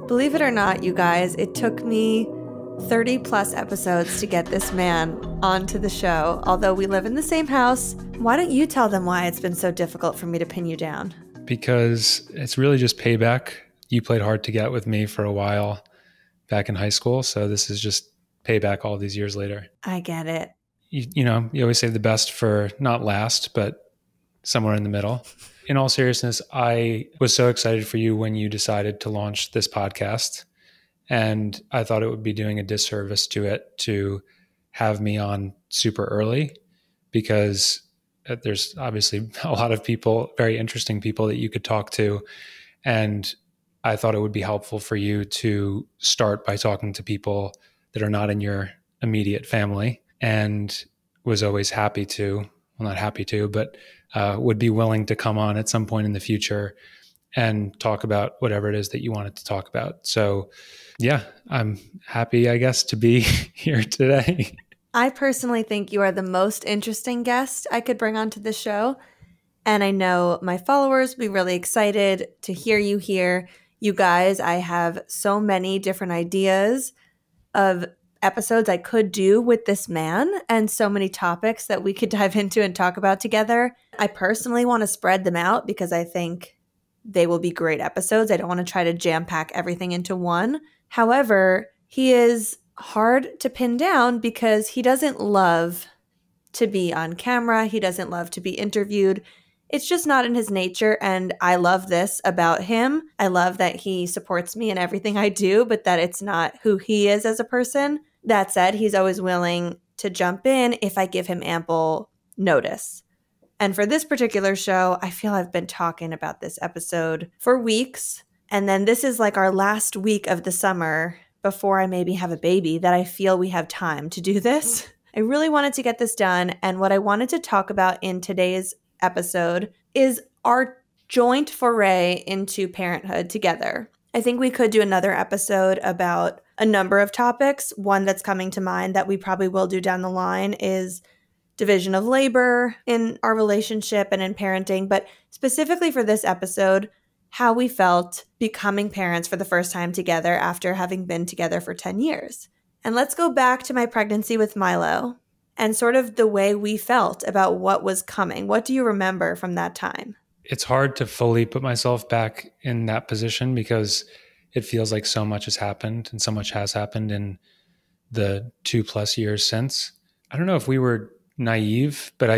Believe it or not, you guys, it took me 30 plus episodes to get this man onto the show. Although we live in the same house, why don't you tell them why it's been so difficult for me to pin you down? Because it's really just payback. You played hard to get with me for a while back in high school. So this is just payback all these years later. I get it. You always save the best for not last, but somewhere in the middle. In all seriousness, I was so excited for you when you decided to launch this podcast. And I thought it would be doing a disservice to it to have me on super early, because there's obviously a lot of people, very interesting people that you could talk to. And I thought it would be helpful for you to start by talking to people that are not in your immediate family, and was always happy to, well, not happy to, but would be willing to come on at some point in the future and talk about whatever it is that you wanted to talk about. So yeah, I'm happy, I guess, to be here today. I personally think you are the most interesting guest I could bring onto the show. And I know my followers will be really excited to hear you here. You guys, I have so many different ideas of episodes I could do with this man, and so many topics that we could dive into and talk about together. I personally want to spread them out because I think they will be great episodes. I don't want to try to jam pack everything into one. However, he is hard to pin down because he doesn't love to be on camera. He doesn't love to be interviewed. It's just not in his nature, and I love this about him. I love that he supports me in everything I do, but that it's not who he is as a person. That said, he's always willing to jump in if I give him ample notice. And for this particular show, I feel I've been talking about this episode for weeks, and then this is like our last week of the summer before I maybe have a baby that I feel we have time to do this. I really wanted to get this done, and what I wanted to talk about in today's episode is our joint foray into parenthood together. I think we could do another episode about a number of topics. One that's coming to mind that we probably will do down the line is division of labor in our relationship and in parenting, but specifically for this episode, how we felt becoming parents for the first time together after having been together for 10 years. And let's go back to my pregnancy with Milo and sort of the way we felt about what was coming. What do you remember from that time? It's hard to fully put myself back in that position because it feels like so much has happened, and so much has happened in the 2+ years since. I don't know if we were naive, but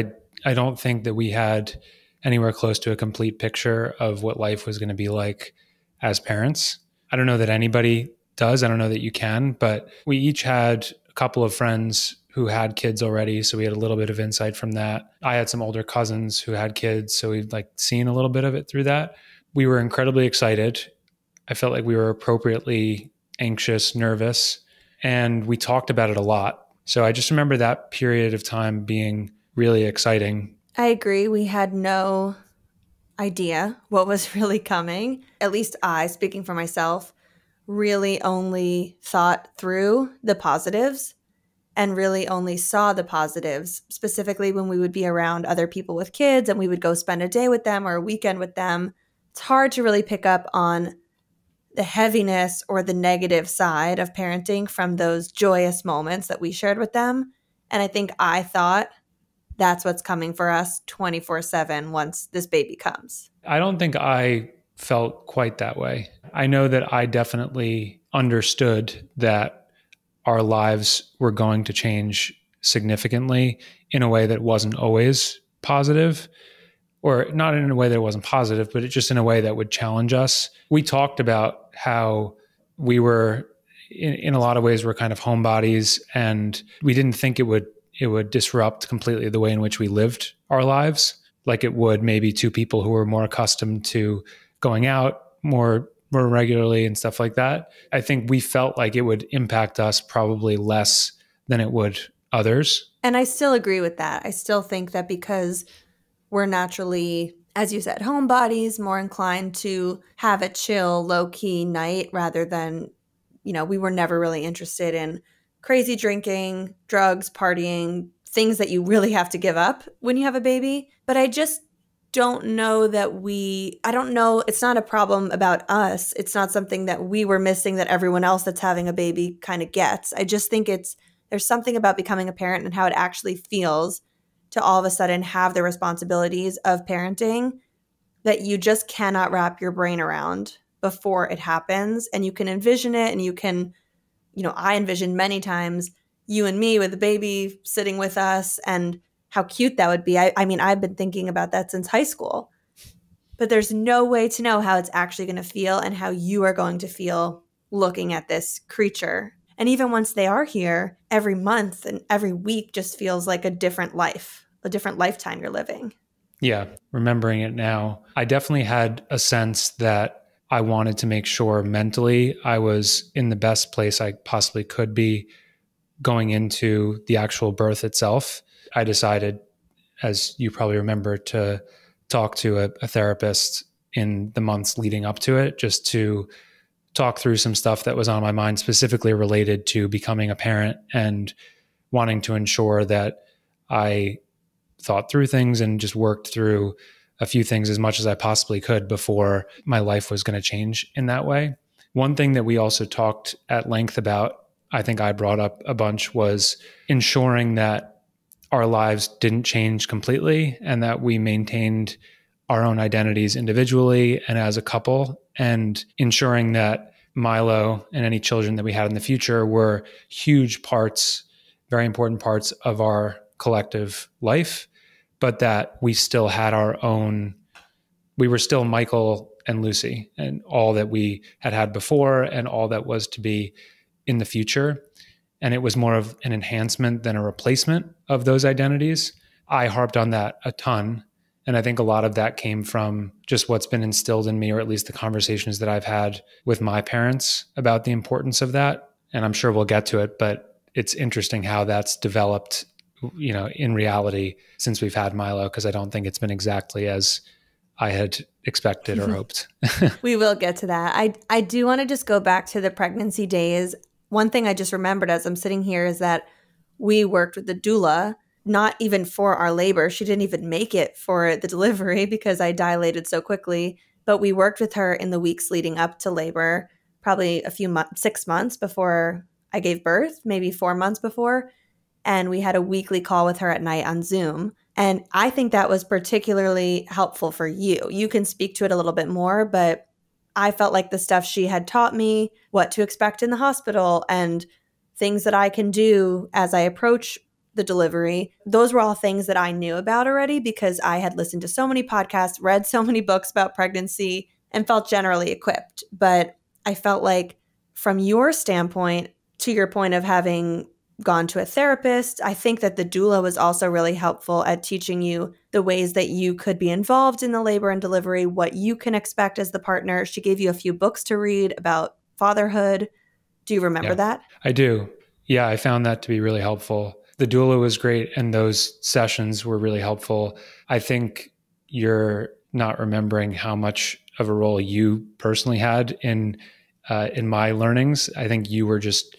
I don't think that we had anywhere close to a complete picture of what life was going to be like as parents. I don't know that anybody does. I don't know that you can, but we each had a couple of friends who had kids already, so we had a little bit of insight from that. I had some older cousins who had kids, so we'd seen a little bit of it through that. We were incredibly excited. I felt like we were appropriately anxious, nervous, and we talked about it a lot. So I just remember that period of time being really exciting. I agree. We had no idea what was really coming. At least I, speaking for myself, really only thought through the positives and really only saw the positives, specifically when we would be around other people with kids and we would go spend a day with them or a weekend with them. It's hard to really pick up on the heaviness or the negative side of parenting from those joyous moments that we shared with them. And I think I thought that's what's coming for us 24/7 once this baby comes. I don't think I felt quite that way. I know that I definitely understood that our lives were going to change significantly in a way that wasn't always positive, or not in a way that wasn't positive, but just in a way that would challenge us. We talked about how we were, in a lot of ways, we're kind of homebodies, and we didn't think it would disrupt completely the way in which we lived our lives, like it would maybe two people who were more accustomed to going out more regularly and stuff like that. I think we felt like it would impact us probably less than it would others. And I still agree with that. I still think that because we're naturally, as you said, homebodies, more inclined to have a chill, low-key night rather than, we were never really interested in crazy drinking, drugs, partying, things that you really have to give up when you have a baby. But I just don't know I don't know, it's not a problem about us. It's not something that we were missing that everyone else that's having a baby kind of gets. I just think there's something about becoming a parent and how it actually feels to all of a sudden have the responsibilities of parenting that you just cannot wrap your brain around before it happens. And you can envision it, and you can, I envisioned many times you and me with the baby sitting with us and how cute that would be. I mean, I've been thinking about that since high school, but there's no way to know how it's actually going to feel and how you are going to feel looking at this creature. And even once they are here, every month and every week just feels like a different life, a different lifetime you're living. Yeah, remembering it now, I definitely had a sense that I wanted to make sure mentally I was in the best place I possibly could be going into the actual birth itself. I decided, as you probably remember, to talk to a therapist in the months leading up to it, just to talk through some stuff that was on my mind, specifically related to becoming a parent and wanting to ensure that I thought through things and just worked through a few things as much as I possibly could before my life was going to change in that way. One thing that we also talked at length about, I think I brought up a bunch, was ensuring that our lives didn't change completely and that we maintained our own identities individually and as a couple, and ensuring that Milo and any children that we had in the future were huge parts, very important parts of our collective life, but that we still had our own, we were still Michael and Lucie and all that we had before and all that was to be in the future. And it was more of an enhancement than a replacement of those identities. I harped on that a ton. And I think a lot of that came from just what's been instilled in me, or at least the conversations that I've had with my parents about the importance of that. And I'm sure we'll get to it, but it's interesting how that's developed, in reality since we've had Milo, because I don't think it's been exactly as I had expected or hoped. We will get to that. I do want to just go back to the pregnancy days. One thing I just remembered as I'm sitting here is that we worked with the doula, not even for our labor. She didn't even make it for the delivery because I dilated so quickly. But we worked with her in the weeks leading up to labor, probably 6 months before I gave birth, maybe 4 months before. And we had a weekly call with her at night on Zoom. And I think that was particularly helpful for you. You can speak to it a little bit more, but I felt like the stuff she had taught me, what to expect in the hospital, and things that I can do as I approach the delivery, those were all things that I knew about already because I had listened to so many podcasts, read so many books about pregnancy, and felt generally equipped. But I felt like from your standpoint, to your point of having gone to a therapist, I think that the doula was also really helpful at teaching you the ways that you could be involved in the labor and delivery, what you can expect as the partner. She gave you a few books to read about fatherhood. Do you remember that? I do. Yeah, I found that to be really helpful. The doula was great, and those sessions were really helpful. I think you're not remembering how much of a role you personally had in my learnings. I think you were just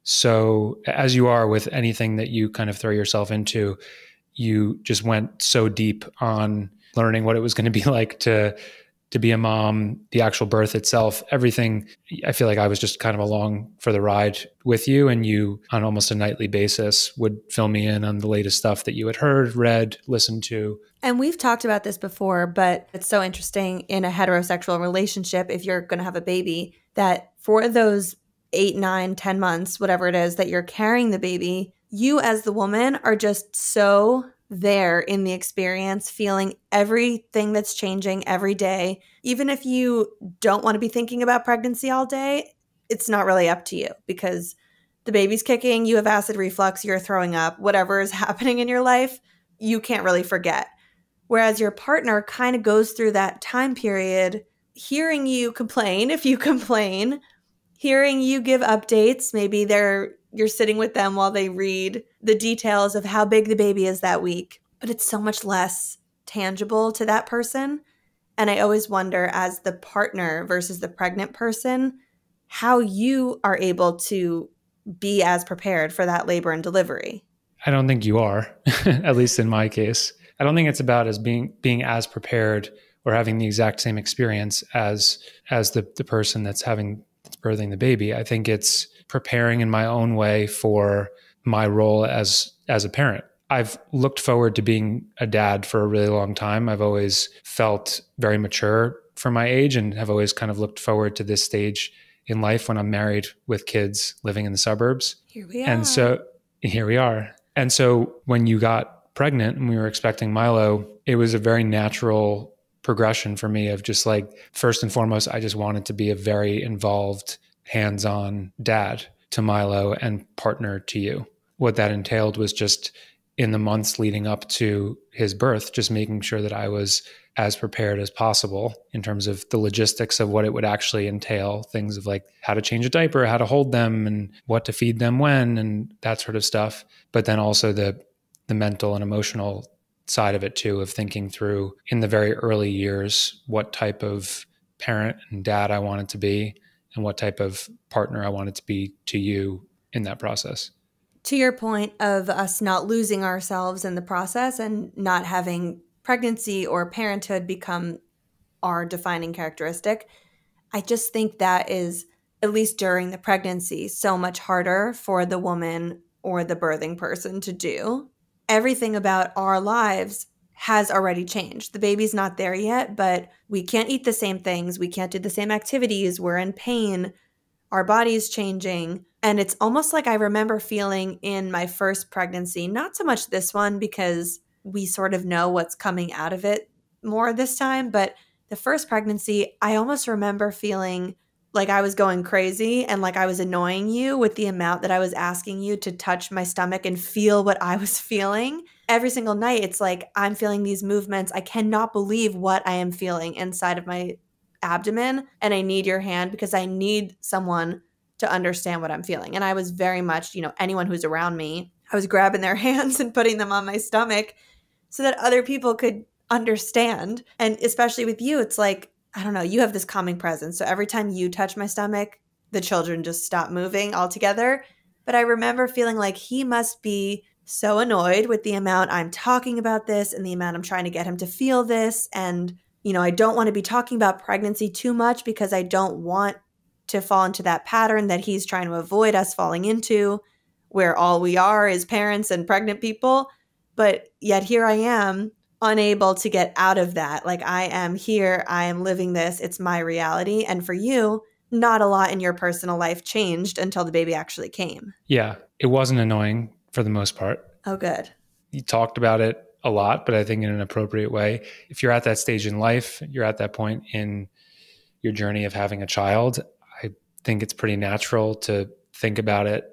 so, as you are with anything that you kind of throw yourself into, you just went so deep on learning what it was going to be like to be a mom, the actual birth itself, everything. I feel like I was just kind of along for the ride with you, and you on almost a nightly basis would fill me in on the latest stuff that you had heard, read, listened to. And we've talked about this before, but it's so interesting in a heterosexual relationship, if you're going to have a baby, that for those 8, 9, 10 months, whatever it is that you're carrying the baby, you as the woman are just so there in the experience, feeling everything that's changing every day. Even if you don't want to be thinking about pregnancy all day, it's not really up to you because the baby's kicking, you have acid reflux, you're throwing up, whatever is happening in your life, you can't really forget. Whereas your partner kind of goes through that time period, hearing you complain, if you complain, hearing you give updates, maybe you're sitting with them while they read the details of how big the baby is that week, but it's so much less tangible to that person. And I always wonder, as the partner versus the pregnant person, how you are able to be as prepared for that labor and delivery. I don't think you are, at least in my case. I don't think it's about as being as prepared or having the exact same experience as the person that's birthing the baby. I think it's preparing in my own way for my role as a parent. I've looked forward to being a dad for a really long time. I've always felt very mature for my age and have always kind of looked forward to this stage in life when I'm married with kids living in the suburbs. Here we are. And so here we are. And so when you got pregnant and we were expecting Milo, it was a very natural progression for me of just like, first and foremost, I just wanted to be a very involved, hands-on dad to Milo and partner to you. What that entailed was just in the months leading up to his birth, just making sure that I was as prepared as possible in terms of the logistics of what it would actually entail, things of like how to change a diaper, how to hold them and what to feed them when, and that sort of stuff. But then also the mental and emotional side of it too, of thinking through in the very early years, what type of parent and dad I wanted to be and what type of partner I wanted to be to you in that process. To your point of us not losing ourselves in the process and not having pregnancy or parenthood become our defining characteristic, I just think that is, at least during the pregnancy, so much harder for the woman or the birthing person to do. Everything about our lives has already changed. The baby's not there yet, but we can't eat the same things. We can't do the same activities. We're in pain. Our body's changing. And it's almost like I remember feeling in my first pregnancy, not so much this one because we sort of know what's coming out of it more this time, but the first pregnancy, I almost remember feeling like I was going crazy and like I was annoying you with the amount that I was asking you to touch my stomach and feel what I was feeling. Every single night, it's like I'm feeling these movements. I cannot believe what I am feeling inside of my abdomen, and I need your hand because I need someone to understand what I'm feeling. And I was very much, anyone who's around me, I was grabbing their hands and putting them on my stomach so that other people could understand. And especially with you, it's like, I don't know, you have this calming presence. So every time you touch my stomach, the children just stop moving altogether. But I remember feeling like he must be so annoyed with the amount I'm talking about this and the amount I'm trying to get him to feel this. And, I don't want to be talking about pregnancy too much because I don't want to fall into that pattern that he's trying to avoid us falling into, where all we are is parents and pregnant people. But yet here I am, unable to get out of that. Like, I am here, I am living this, it's my reality. And for you, not a lot in your personal life changed until the baby actually came. Yeah, it wasn't annoying for the most part. Oh, good. You talked about it a lot, but I think in an appropriate way. If you're at that stage in life, you're at that point in your journey of having a child, I think it's pretty natural to think about it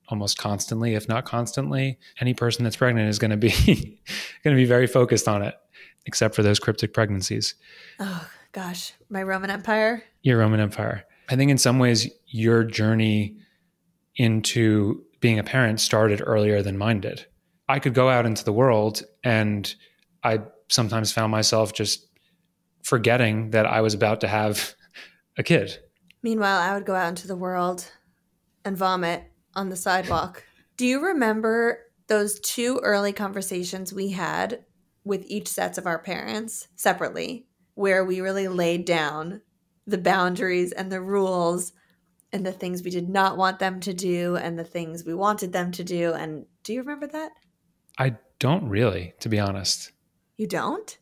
almost constantly, if not constantly. Any person that's pregnant is going to be very focused on it, except for those cryptic pregnancies. Oh gosh, my Roman Empire. Your Roman Empire. I think in some ways your journey into being a parent started earlier than mine did. I could go out into the world and I sometimes found myself just forgetting that I was about to have a kid. Meanwhile, I would go out into the world and vomit on the sidewalk. Do you remember those 2 early conversations we had with each sets of our parents separately, where we really laid down the boundaries and the rules and the things we did not want them to do and the things we wanted them to do? And do you remember that? I don't really, to be honest. You don't?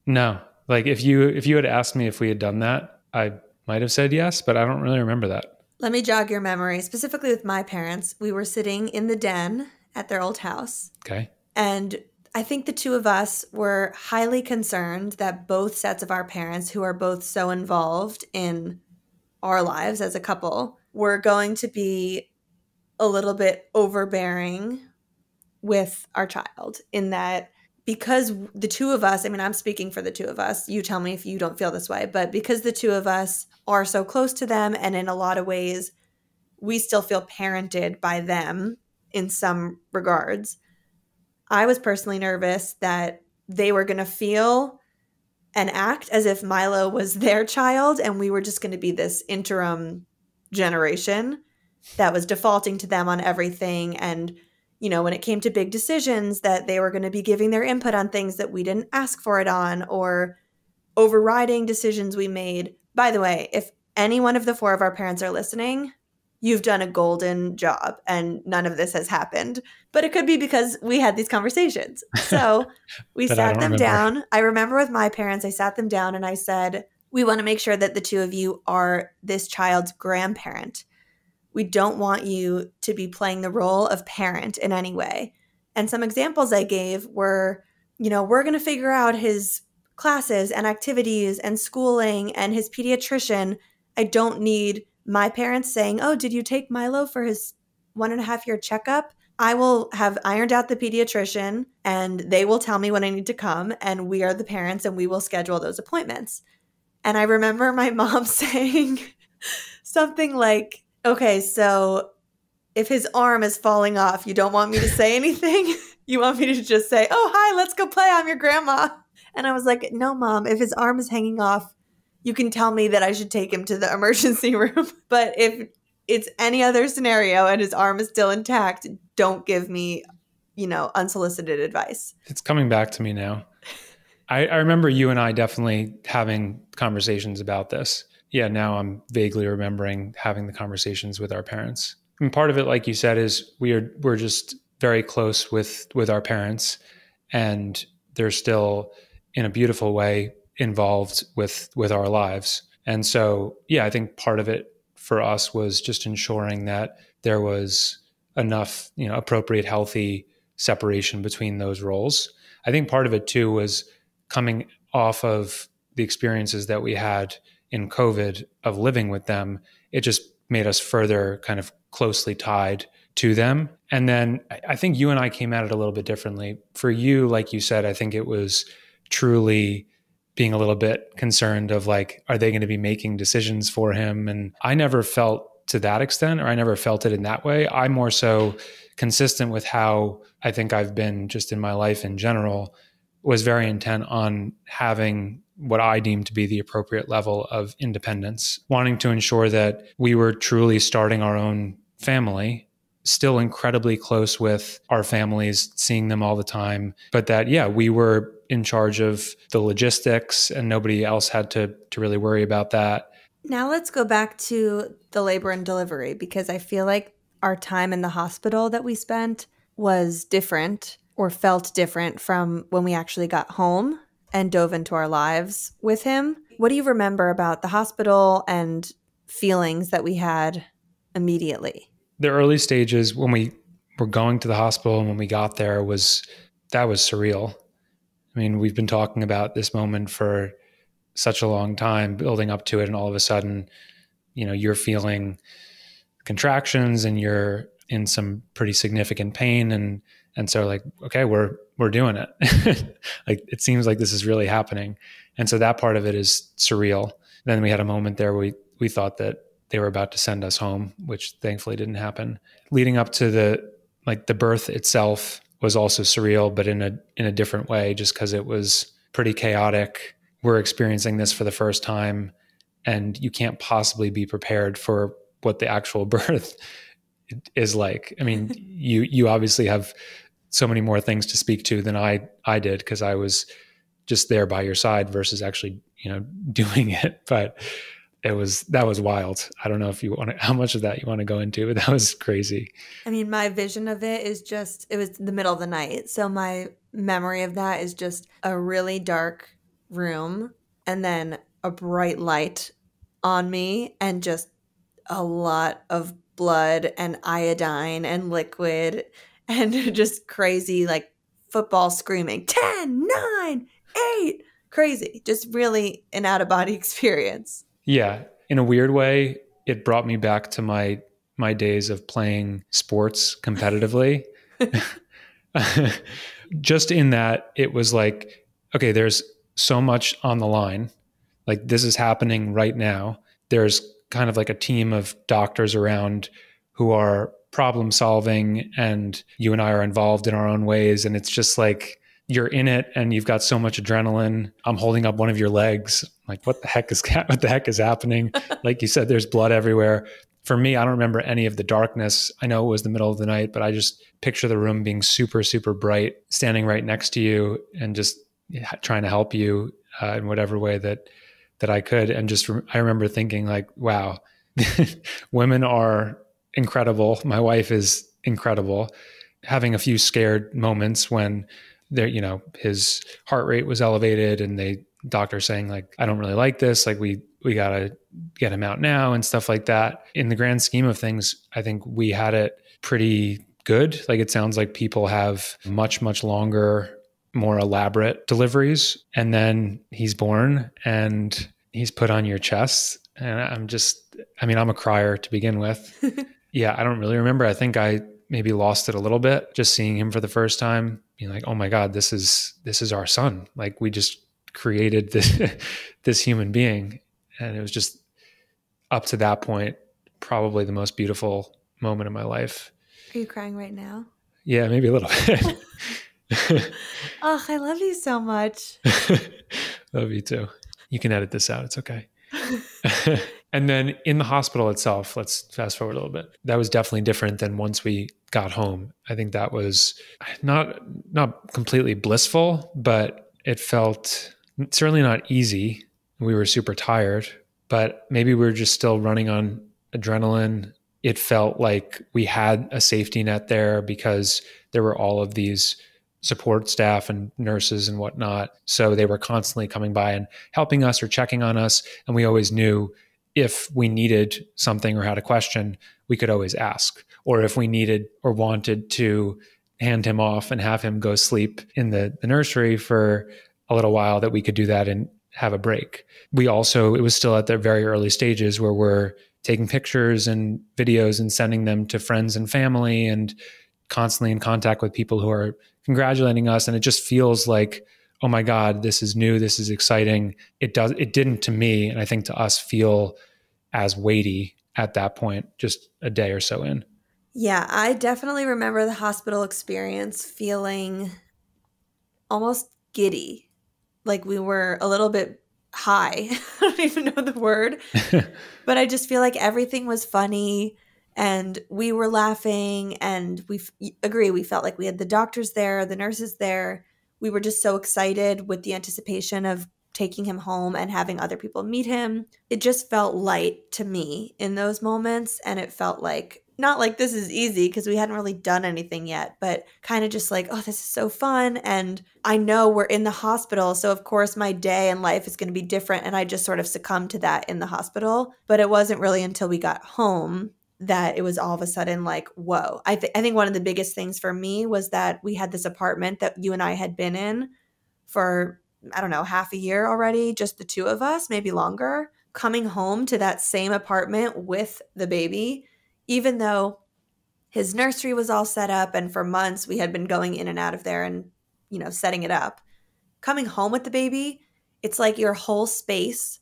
No. Like if you had asked me if we had done that, I might have said yes, but I don't really remember that. Let me jog your memory. Specifically with my parents, we were sitting in the den at their old house. Okay. And I think the 2 of us were highly concerned that both sets of our parents, who are both so involved in our lives as a couple, were going to be a little bit overbearing with our child, in that because the 2 of us, I'm speaking for the 2 of us, you tell me if you don't feel this way, but because the 2 of us are so close to them and in a lot of ways we still feel parented by them in some regards, I was personally nervous that they were going to feel and act as if Milo was their child and we were just going to be this interim generation that was defaulting to them on everything and when it came to big decisions, that they were going to be giving their input on things that we didn't ask for it on, or overriding decisions we made. By the way, if any one of the four of our parents are listening, you've done a golden job and none of this has happened. But it could be because we had these conversations. So we sat them down. I remember with my parents, I sat them down and I said, we want to make sure that the two of you are this child's grandparent. We don't want you to be playing the role of parent in any way. And some examples I gave were, we're going to figure out his classes and activities and schooling and his pediatrician. I don't need my parents saying, oh, did you take Milo for his 1.5-year checkup? I will have ironed out the pediatrician and they will tell me when I need to come, and we are the parents and we will schedule those appointments. And I remember my mom saying something like, okay, so if his arm is falling off, you don't want me to say anything? You want me to just say, oh, hi, let's go play. I'm your grandma. And I was like, no, Mom, if his arm is hanging off, you can tell me that I should take him to the emergency room. But if it's any other scenario and his arm is still intact, don't give me, unsolicited advice. It's coming back to me now. I remember you and I definitely having conversations about this. Yeah, now I'm vaguely remembering having the conversations with our parents. And part of it, like you said, is we're just very close with our parents, and they're still in a beautiful way involved with our lives. And so, yeah, I think part of it for us was just ensuring that there was enough, appropriate, healthy separation between those roles. I think part of it too was coming off of the experiences that we had in COVID of living with them. It just made us further kind of closely tied to them. And then I think you and I came at it a little bit differently. For you, like you said, I think it was truly being a little bit concerned of like, are they going to be making decisions for him? And I never felt to that extent, or I never felt it in that way. I'm more so consistent with how I think I've been just in my life in general, was very intent on having what I deemed to be the appropriate level of independence, wanting to ensure that we were truly starting our own family, still incredibly close with our families, seeing them all the time, but that, yeah, we were in charge of the logistics and nobody else had to really worry about that. Now let's go back to the labor and delivery, because I feel like our time in the hospital that we spent was different, or felt different, from when we actually got home and dove into our lives with him. What do you remember about the hospital and feelings that we had immediately? The early stages when we were going to the hospital and when we got there that was surreal. I mean, we've been talking about this moment for such a long time, building up to it, and all of a sudden, you're feeling contractions and you're in some pretty significant pain, and so like, okay, we're doing it. Like, it seems like this is really happening. And so that part of it is surreal. Then we had a moment there where we thought that they were about to send us home, which thankfully didn't happen. Leading up to the birth itself was also surreal, but in a different way, just because it was pretty chaotic. We're experiencing this for the first time, and you can't possibly be prepared for what the actual birth is like. I mean, you obviously have so many more things to speak to than I did, because I was just there by your side versus actually, doing it. But that was wild. I don't know if how much of that you want to go into, but that was crazy. I mean, my vision of it is just, it was the middle of the night. So my memory of that is just a really dark room and then a bright light on me and just a lot of blood and iodine and liquid and just crazy, like football screaming, 10, 9, 8, crazy. Just really an out-of-body experience. Yeah. In a weird way, it brought me back to my days of playing sports competitively. Just in that it was like, okay, there's so much on the line. Like, this is happening right now. There's kind of like a team of doctors around who are problem solving, and you and I are involved in our own ways. And it's just like, you're in it and you've got so much adrenaline. I'm holding up one of your legs. Like, what the heck is happening? Like you said, there's blood everywhere. For me, I don't remember any of the darkness. I know it was the middle of the night, but I just picture the room being super, super bright, standing right next to you and just trying to help you in whatever way that I could. And just, I remember thinking like, wow, women are incredible. My wife is incredible. Having a few scared moments when there, his heart rate was elevated and doctor saying like, I don't really like this. Like we gotta get him out now and stuff like that. In the grand scheme of things, I think we had it pretty good. Like it sounds like people have much, much longer, more elaborate deliveries. And then he's born and he's put on your chest. And I'm a crier to begin with. Yeah, I don't really remember. I think I maybe lost it a little bit just seeing him for the first time, being like, oh my God, this is our son. Like we just created this human being. And it was just up to that point, probably the most beautiful moment of my life. Are you crying right now? Yeah, maybe a little bit. Oh, I love you so much. Love you too. You can edit this out. It's okay. And then in the hospital itself, let's fast forward a little bit. That was definitely different than once we got home. I think that was not completely blissful, but it felt certainly not easy. We were super tired, but maybe we were just still running on adrenaline. It felt like we had a safety net there because there were all of these support staff and nurses and whatnot. So they were constantly coming by and helping us or checking on us. And we always knew if we needed something or had a question, we could always ask. Or if we needed or wanted to hand him off and have him go sleep in the nursery for a little while, that we could do that and have a break. It was still at the very early stages where we're taking pictures and videos and sending them to friends and family and constantly in contact with people who are congratulating us. And it just feels like, oh my God, this is new. This is exciting. It didn't to me, and I think to us, feel as weighty at that point, just a day or so in. Yeah, I definitely remember the hospital experience feeling almost giddy. Like we were a little bit high. I don't even know the word, but I just feel like everything was funny and we were laughing, and we felt like we had the doctors there, the nurses there. We were just so excited with the anticipation of taking him home and having other people meet him. It just felt light to me in those moments, and it felt like, not like this is easy because we hadn't really done anything yet, but kind of just like, oh, this is so fun. And I know we're in the hospital, so of course my day and life is going to be different, and I just sort of succumbed to that in the hospital. But it wasn't really until we got home that it was all of a sudden like, whoa. I think one of the biggest things for me was that we had this apartment that you and I had been in for, I don't know, half a year already, just the two of us, maybe longer. Coming home to that same apartment with the baby, even though his nursery was all set up and for months we had been going in and out of there and, setting it up. Coming home with the baby, it's like your whole space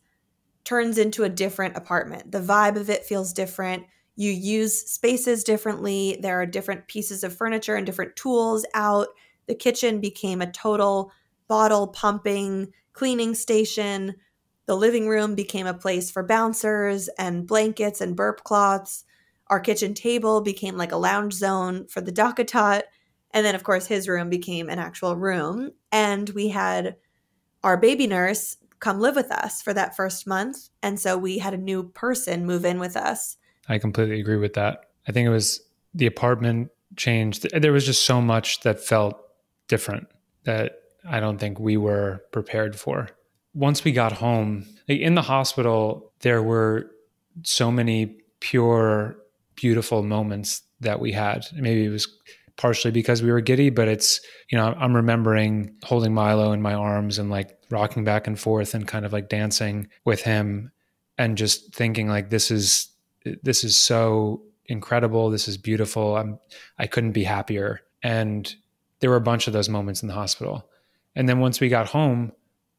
turns into a different apartment. The vibe of it feels different. You use spaces differently. There are different pieces of furniture and different tools out. The kitchen became a total bottle pumping cleaning station. The living room became a place for bouncers and blankets and burp cloths. Our kitchen table became like a lounge zone for the DockATot. And then, of course, his room became an actual room. And we had our baby nurse come live with us for that first month. And so we had a new person move in with us. I completely agree with that. I think it was the apartment changed. There was just so much that felt different that I don't think we were prepared for. Once we got home, in the hospital, there were so many pure, beautiful moments that we had. Maybe it was partially because we were giddy, but it's, I'm remembering holding Milo in my arms and like rocking back and forth and kind of like dancing with him and just thinking like, this is so incredible. This is beautiful. I couldn't be happier. And there were a bunch of those moments in the hospital. And then once we got home,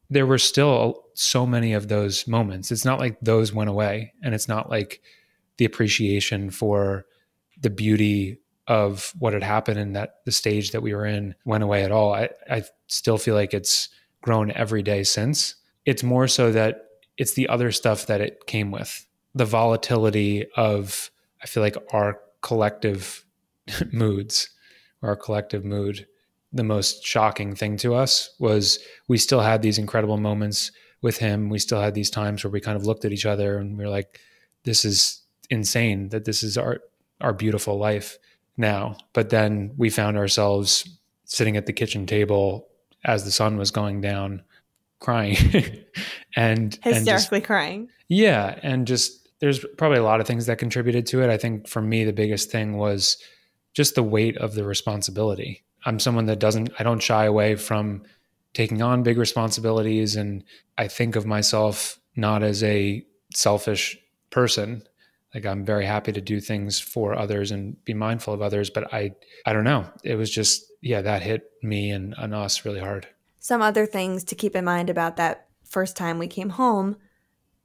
there were still so many of those moments. It's not like those went away, and it's not like the appreciation for the beauty of what had happened and that the stage that we were in went away at all. I still feel like it's grown every day since. It's more so that it's the other stuff that it came with. The volatility of I feel like our collective moods, or our collective mood, the most shocking thing to us was we still had these incredible moments with him. We still had these times where we kind of looked at each other and we were like, this is insane that this is our beautiful life now. But then we found ourselves sitting at the kitchen table as the sun was going down, crying and Hysterically crying. Yeah. And just, there's probably a lot of things that contributed to it. I think for me, the biggest thing was just the weight of the responsibility. I'm someone that I don't shy away from taking on big responsibilities. And I think of myself not as a selfish person. Like, I'm very happy to do things for others and be mindful of others. But I don't know. It was just, yeah, that hit me and us really hard. Some other things to keep in mind about that first time we came home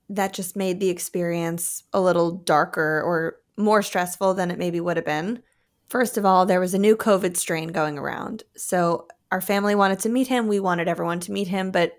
that just made the experience a little darker or more stressful than it maybe would have been. First of all, there was a new COVID strain going around. So our family wanted to meet him. We wanted everyone to meet him. But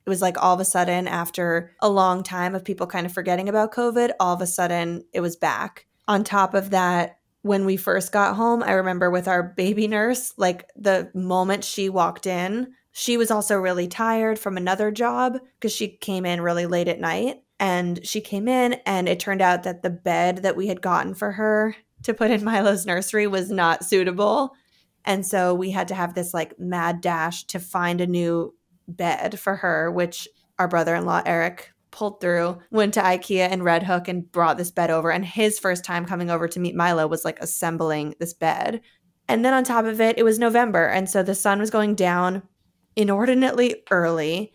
it was like all of a sudden, after a long time of people kind of forgetting about COVID, all of a sudden it was back. On top of that, when we first got home, I remember with our baby nurse, like the moment she walked in, she was also really tired from another job because she came in really late at night. And she came in and it turned out that the bed that we had gotten for her to put in Milo's nursery was not suitable. And so we had to have this like mad dash to find a new bed for her, which our brother-in-law, Eric, pulled through, went to IKEA and Red Hook and brought this bed over. And his first time coming over to meet Milo was like assembling this bed. And then on top of it, it was November. And so the sun was going down inordinately early.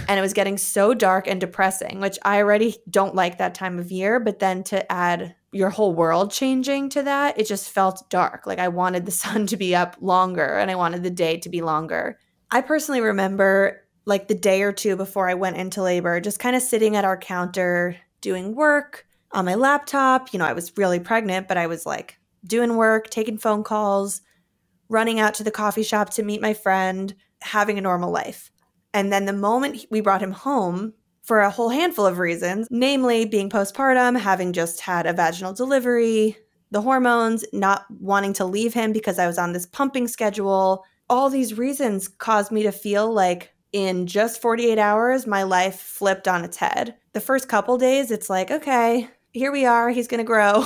And it was getting so dark and depressing, which I already don't like that time of year. But then to add your whole world changing to that, it just felt dark. Like I wanted the sun to be up longer and I wanted the day to be longer. I personally remember like the day or two before I went into labor, just kind of sitting at our counter doing work on my laptop. You know, I was really pregnant, but I was like doing work, taking phone calls, running out to the coffee shop to meet my friend, having a normal life. And then the moment we brought him home for a whole handful of reasons, namely being postpartum, having just had a vaginal delivery, the hormones, not wanting to leave him because I was on this pumping schedule, all these reasons caused me to feel like in just 48 hours, my life flipped on its head. The first couple days, it's like, okay, here we are, he's going to grow.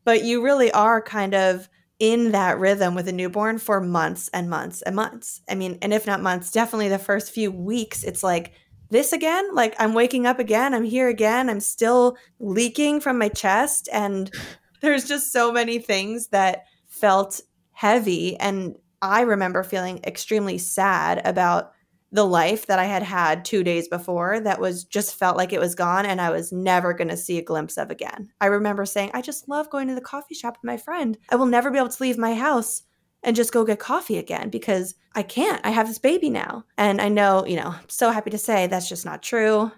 But you really are kind of in that rhythm with a newborn for months and months and months. I mean, and if not months, definitely the first few weeks, it's like, this again? Like, I'm waking up again. I'm here again. I'm still leaking from my chest. And there's just so many things that felt heavy. And I remember feeling extremely sad about the life that I had had 2 days before that was just felt like it was gone and I was never going to see a glimpse of again. I remember saying, I just love going to the coffee shop with my friend. I will never be able to leave my house and just go get coffee again because I can't. I have this baby now. And I know, you know, I'm so happy to say that's just not true.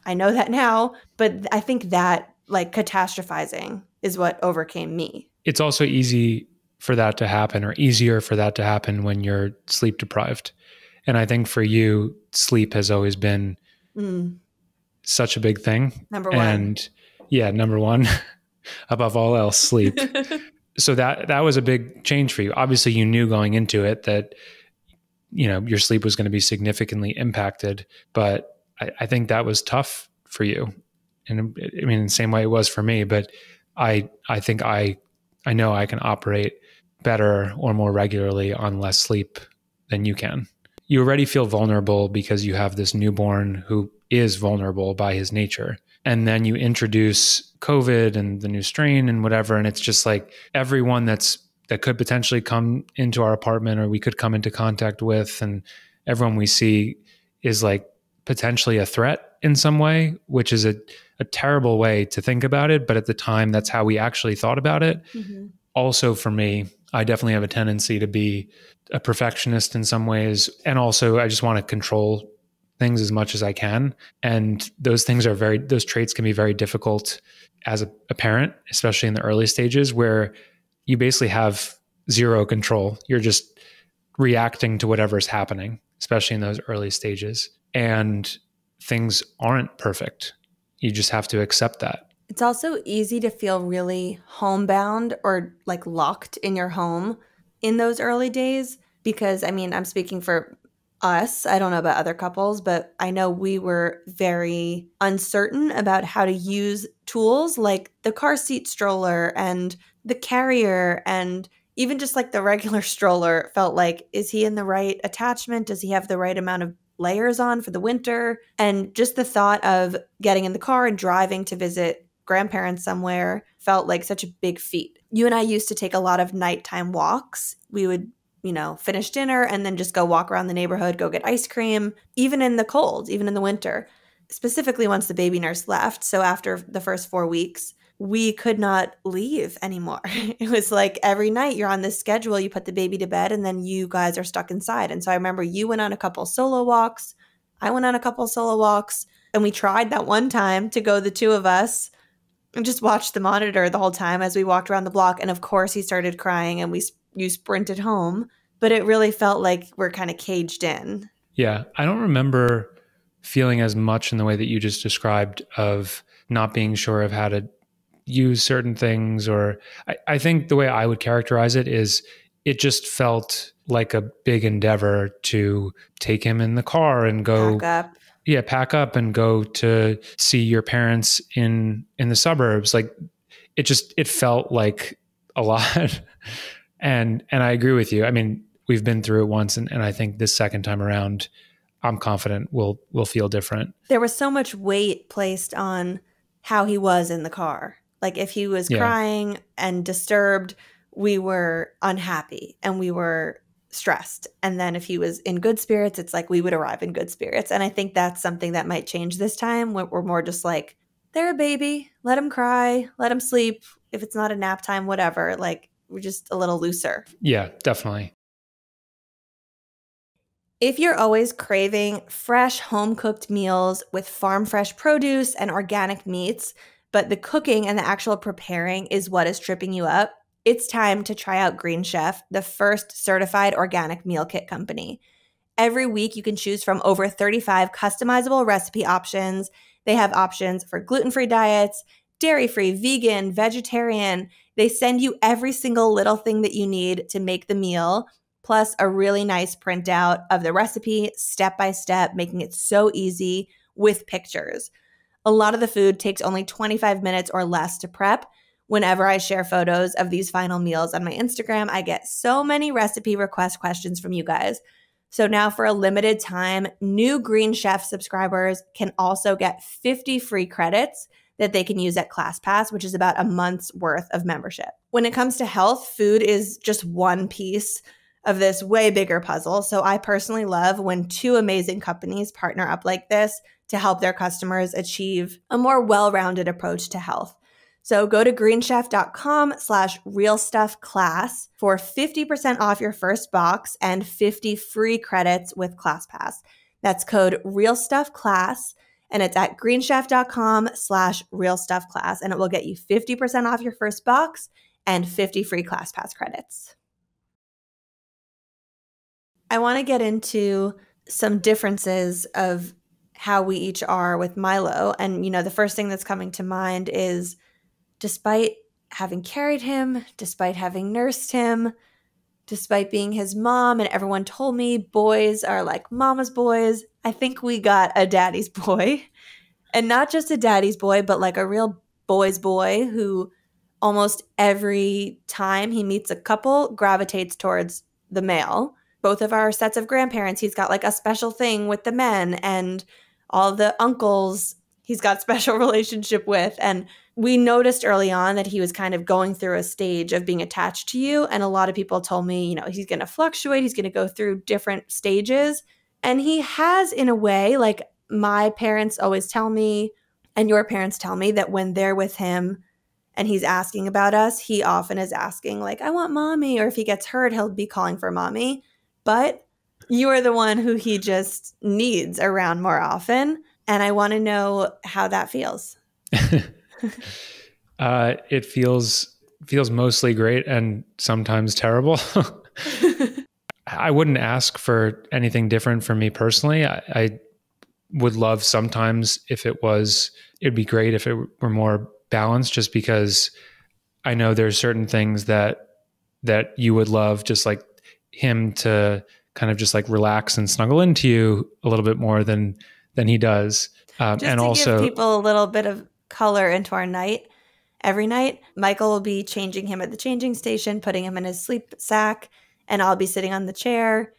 I know that now. But I think that like catastrophizing is what overcame me. It's also easy for that to happen, or easier for that to happen when you're sleep deprived. And I think for you, sleep has always been such a big thing. Number one. And yeah, number one, above all else, sleep. So that was a big change for you. Obviously, you knew going into it that, you know, your sleep was going to be significantly impacted. But I think that was tough for you. And I mean, in the same way it was for me. But I think I know I can operate better or more regularly on less sleep than you can. You already feel vulnerable because you have this newborn who is vulnerable by his nature. And then you introduce COVID and the new strain and whatever. And it's just like everyone that could potentially come into our apartment or we could come into contact with, and everyone we see is like potentially a threat in some way, which is a terrible way to think about it. But at the time, that's how we actually thought about it. Mm-hmm. Also for me, I definitely have a tendency to be a perfectionist in some ways. And also I just want to control things as much as I can. And those traits can be very difficult as a parent, especially in the early stages where you basically have zero control. You're just reacting to whatever's happening, especially in those early stages. And things aren't perfect. You just have to accept that. It's also easy to feel really homebound or like locked in your home in those early days because I mean, I'm speaking for us. I don't know about other couples, but I know we were very uncertain about how to use tools like the car seat stroller and the carrier and even just like the regular stroller felt like, is he in the right attachment? Does he have the right amount of layers on for the winter? And just the thought of getting in the car and driving to visit grandparents somewhere felt like such a big feat. You and I used to take a lot of nighttime walks. We would, finish dinner and then just go walk around the neighborhood, go get ice cream, even in the cold, even in the winter, specifically once the baby nurse left. So after the first 4 weeks, we could not leave anymore. It was like every night you're on this schedule, you put the baby to bed, and then you guys are stuck inside. And so I remember you went on a couple solo walks. I went on a couple solo walks, and we tried that one time to go the two of us and just watched the monitor the whole time as we walked around the block. And of course, he started crying, and you sprinted home. But it really felt like we're kind of caged in. Yeah, I don't remember feeling as much in the way that you just described of not being sure of how to use certain things, or I think the way I would characterize it is it just felt like a big endeavor to take him in the car and go pack up and go to see your parents in the suburbs. Like it felt like a lot. and I agree with you. I mean, we've been through it once, and I think this second time around, I'm confident we'll feel different. There was so much weight placed on how he was in the car. Like if he was crying and disturbed, we were unhappy and we were stressed. And then if he was in good spirits, it's like we would arrive in good spirits. And I think that's something that might change this time. We're more just like, they're a baby, let him cry, let him sleep. If it's not a nap time, whatever, like we're just a little looser. Yeah, definitely. If you're always craving fresh home-cooked meals with farm-fresh produce and organic meats, but the cooking and the actual preparing is what is tripping you up, it's time to try out Green Chef, the first certified organic meal kit company. Every week, you can choose from over 35 customizable recipe options. They have options for gluten-free diets, dairy-free, vegan, vegetarian. They send you every single little thing that you need to make the meal, plus a really nice printout of the recipe, step by step, making it so easy with pictures. A lot of the food takes only 25 minutes or less to prep. Whenever I share photos of these final meals on my Instagram, I get so many recipe request questions from you guys. So now for a limited time, new Green Chef subscribers can also get 50 free credits that they can use at ClassPass, which is about a month's worth of membership. When it comes to health, food is just one piece of this way bigger puzzle. So I personally love when two amazing companies partner up like this to help their customers achieve a more well-rounded approach to health. So go to greenchef.com/realstuffclass for 50% off your first box and 50 free credits with ClassPass. That's code realstuffclass, and it's at greenchef.com/realstuffclass, and it will get you 50% off your first box and 50 free ClassPass credits. I want to get into some differences of how we each are with Milo. And, the first thing that's coming to mind is despite having carried him, despite having nursed him, despite being his mom, and everyone told me boys are like mama's boys, I think we got a daddy's boy. And not just a daddy's boy, but like a real boy's boy who almost every time he meets a couple gravitates towards the male. Both of our sets of grandparents, he's got like a special thing with the men, and all the uncles he's got special relationship with. And we noticed early on that he was kind of going through a stage of being attached to you. And a lot of people told me, he's going to fluctuate. He's going to go through different stages. And he has, in a way, like my parents always tell me, and your parents tell me, that when they're with him and he's asking about us, he often is asking like, I want mommy. Or if he gets hurt, he'll be calling for mommy. But you are the one who he just needs around more often. And I want to know how that feels. It feels mostly great and sometimes terrible. I wouldn't ask for anything different for me personally. I would love sometimes if it'd be great if it were more balance, just because I know there's certain things that you would love, just like him to kind of just like relax and snuggle into you a little bit more than he does. Just and to also give people a little bit of color into our night, every night, Michael will be changing him at the changing station, putting him in his sleep sack, and I'll be sitting on the chair,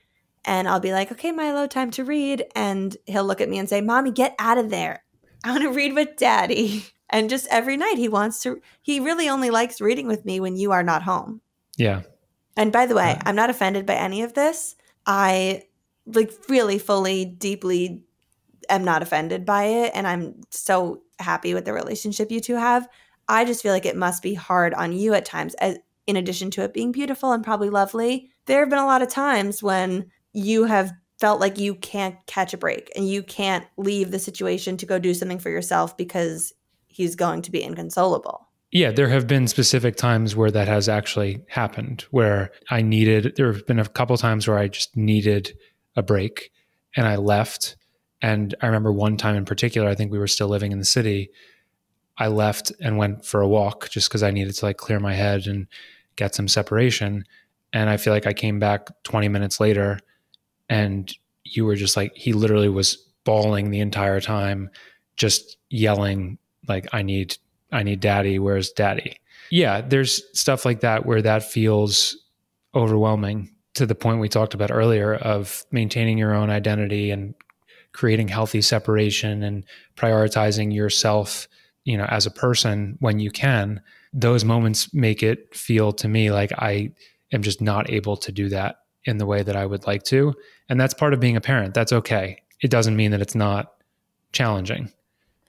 and I'll be like, okay, Milo, time to read. And he'll look at me and say, Mommy, get out of there. I want to read with Daddy. And just every night he really only likes reading with me when you are not home. Yeah. And by the way, I'm not offended by any of this. I like really fully, deeply am not offended by it. And I'm so happy with the relationship you two have. I just feel like it must be hard on you at times, as, in addition to it being beautiful and probably lovely. There have been a lot of times when you have felt like you can't catch a break and you can't leave the situation to go do something for yourself because he's going to be inconsolable. Yeah, there have been specific times where that has actually happened, where there have been a couple times where I just needed a break and I left. And I remember one time in particular, I think we were still living in the city. I left and went for a walk just because I needed to like clear my head and get some separation. And I feel like I came back 20 minutes later and you were just like, he literally was bawling the entire time, just yelling like, I need Daddy. Where's Daddy? Yeah, there's stuff like that where that feels overwhelming, to the point we talked about earlier of maintaining your own identity and creating healthy separation and prioritizing yourself, as a person when you can. Those moments make it feel to me like I am just not able to do that in the way that I would like to. And that's part of being a parent. That's okay. It doesn't mean that it's not challenging,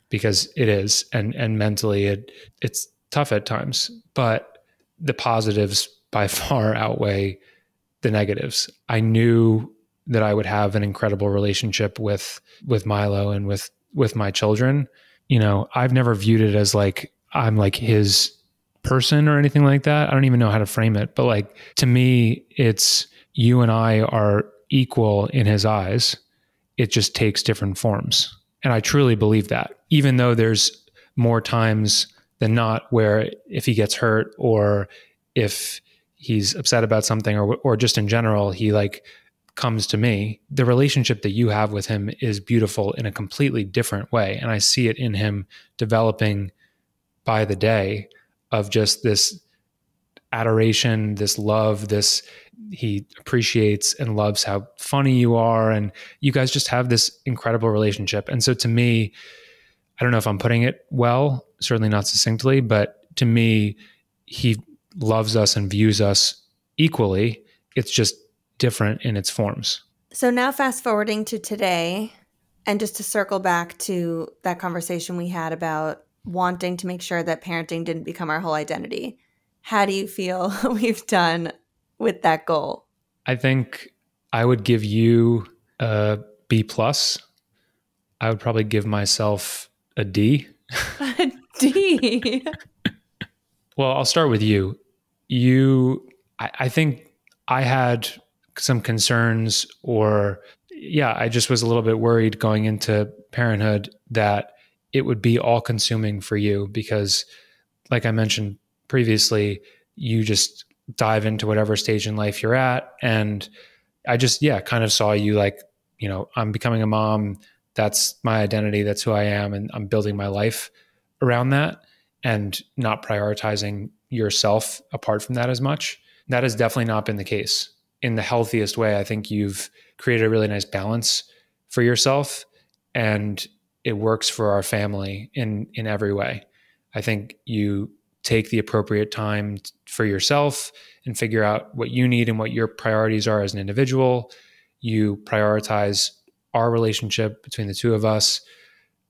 because it is. And mentally it's tough at times, but the positives by far outweigh the negatives. I knew that I would have an incredible relationship with Milo and with my children. I've never viewed it as like I'm like his person or anything like that. I don't even know how to frame it, but like to me, it's you and I are equal in his eyes. It just takes different forms. And I truly believe that, even though there's more times than not where if he gets hurt or if he's upset about something or just in general, he like comes to me, the relationship that you have with him is beautiful in a completely different way. And I see it in him developing by the day, of just this adoration, this love, he appreciates and loves how funny you are. And you guys just have this incredible relationship. And so to me, I don't know if I'm putting it well, certainly not succinctly, but to me, he loves us and views us equally. It's just different in its forms. So now fast forwarding to today, and just to circle back to that conversation we had about wanting to make sure that parenting didn't become our whole identity. How do you feel we've done with that goal? I think I would give you a B+. I would probably give myself a D. A D? Well, I'll start with you. I think I had some concerns, I just was a little bit worried going into parenthood that it would be all consuming for you, because like I mentioned previously, you just dive into whatever stage in life you're at. And I just, kind of saw you like, I'm becoming a mom. That's my identity. That's who I am. And I'm building my life around that and not prioritizing yourself apart from that as much. That has definitely not been the case. In the healthiest way, I think you've created a really nice balance for yourself, and it works for our family in every way. I think you take the appropriate time for yourself and figure out what you need and what your priorities are as an individual. You prioritize our relationship between the two of us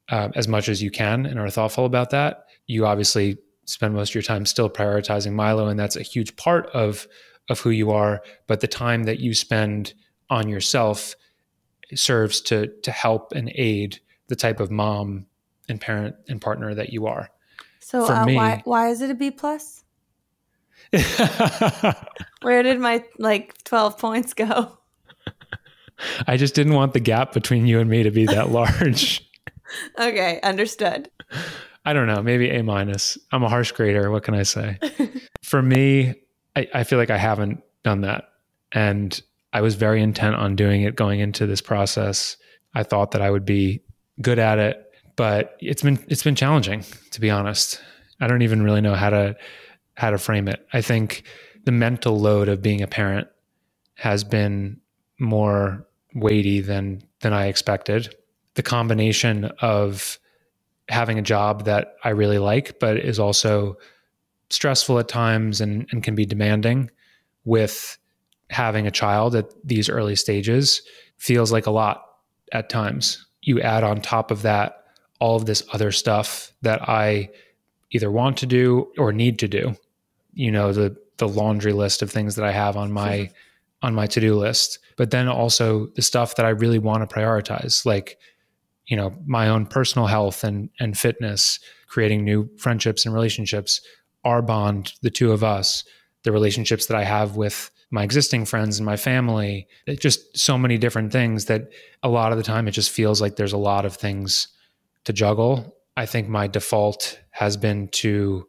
as much as you can and are thoughtful about that. You obviously spend most of your time still prioritizing Milo, and that's a huge part of who you are. But the time that you spend on yourself serves to help and aid the type of mom and parent and partner that you are. So For me, why is it a B+? Where did my 12 points go? I just didn't want the gap between you and me to be that large. Okay, understood. I don't know, maybe A minus. I'm a harsh grader. What can I say? For me, I feel like I haven't done that. And I was very intent on doing it going into this process. I thought that I would be good at it, but it's been challenging, to be honest. I don't even really know how to frame it. I think the mental load of being a parent has been more weighty than I expected. The combination of having a job that I really like, but is also stressful at times and can be demanding, with having a child at these early stages feels like a lot at times. You add on top of that all of this other stuff that I either want to do or need to do. You know, the laundry list of things that I have on my to-do list, but then also the stuff that I really want to prioritize, like, you know, my own personal health and fitness, creating new friendships and relationships, our bond, the two of us, the relationships that I have with my existing friends and my family. It's just so many different things that a lot of the time it just feels like there's a lot of things to juggle. I think my default has been to